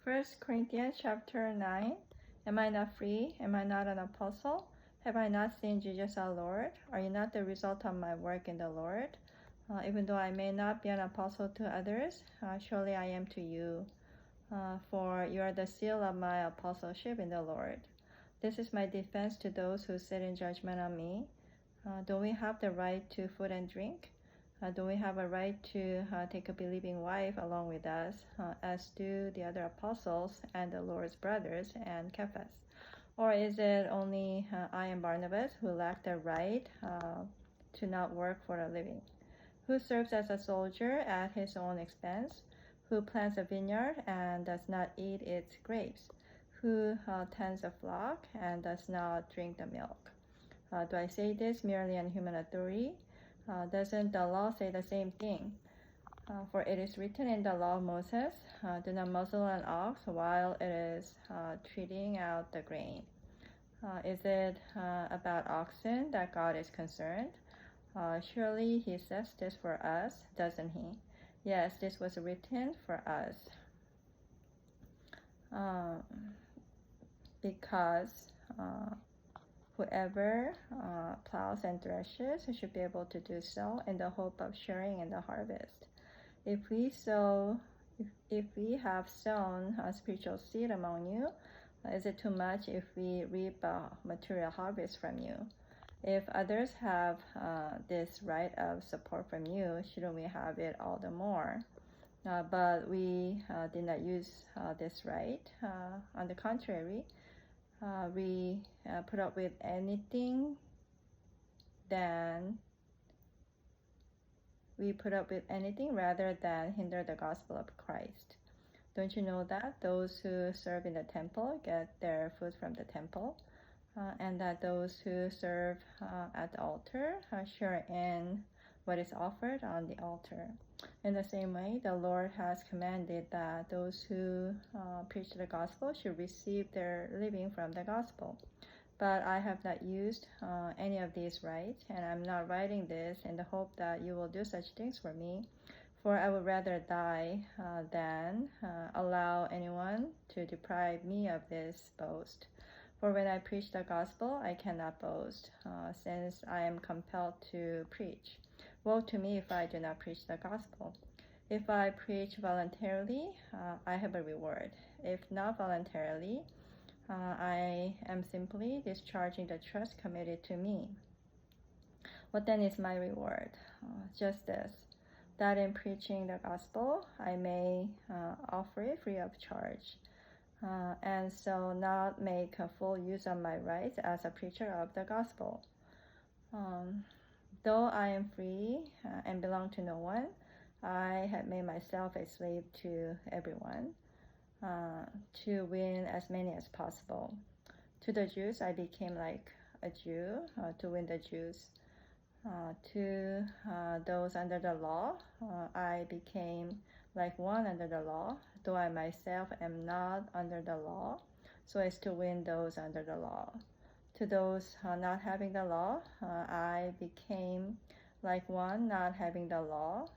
1 Corinthians chapter 9. Am I not free? Am I not an apostle? Have I not seen Jesus our Lord? Are you not the result of my work in the Lord? Even though I may not be an apostle to others, surely I am to you. For you are the seal of my apostleship in the Lord. This is my defense to those who sit in judgment on me. Don't we have the right to food and drink? Do we have a right to take a believing wife along with us, as do the other apostles and the Lord's brothers and Cephas? Or is it only I and Barnabas who lack the right to not work for a living? Who serves as a soldier at his own expense? Who plants a vineyard and does not eat its grapes? Who tends a flock and does not drink the milk? Do I say this merely on human authority? Doesn't the law say the same thing? For it is written in the law of Moses, do not muzzle an ox while it is treading out the grain. Is it about oxen that God is concerned? Surely he says this for us, doesn't he? Yes, this was written for us. Because whoever plows and threshes should be able to do so in the hope of sharing in the harvest. If we have sown a spiritual seed among you, is it too much if we reap a material harvest from you? If others have this right of support from you, shouldn't we have it all the more? But we did not use this right. On the contrary, we put up with anything rather than hinder the gospel of Christ. Don't you know that those who serve in the temple get their food from the temple, and that those who serve at the altar share in what is offered on the altar? In the same way, the Lord has commanded that those who preach the gospel should receive their living from the gospel. But I have not used any of these rights, and I'm not writing this in the hope that you will do such things for me, for I would rather die than allow anyone to deprive me of this boast. For when I preach the gospel, I cannot boast, since I am compelled to preach. Woe to me if I do not preach the gospel. If I preach voluntarily, I have a reward. If not voluntarily, I am simply discharging the trust committed to me. What then is my reward? Just this, that in preaching the gospel, I may offer it free of charge, and so not make a full use of my rights as a preacher of the gospel. Though I am free and belong to no one, I have made myself a slave to everyone, to win as many as possible. To the Jews, I became like a Jew to win the Jews. To those under the law, I became like one under the law, though I myself am not under the law, so as to win those under the law. To those not having the law, I became like one not having the law,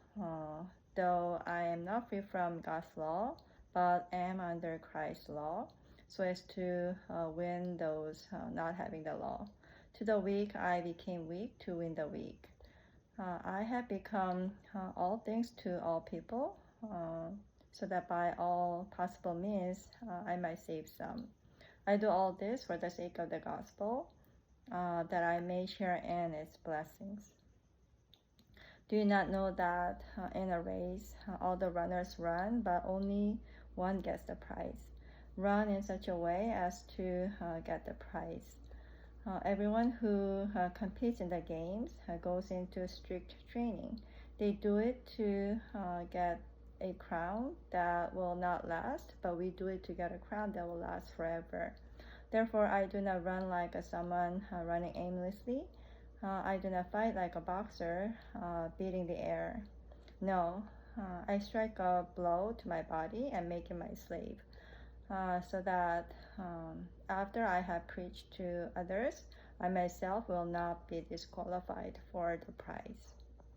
though I am not free from God's law, but am under Christ's law, so as to win those not having the law. To the weak, I became weak to win the weak. I have become all things to all people, so that by all possible means I might save some. I do all this for the sake of the gospel, that I may share in its blessings. Do you not know that in a race all the runners run, but only one gets the prize? Run in such a way as to get the prize. Everyone who competes in the games goes into strict training. They do it to get a crown that will not last, but we do it to get a crown that will last forever. Therefore, I do not run like someone running aimlessly. I do not fight like a boxer beating the air. No, I strike a blow to my body and make it my slave, so that after I have preached to others, I myself will not be disqualified for the prize.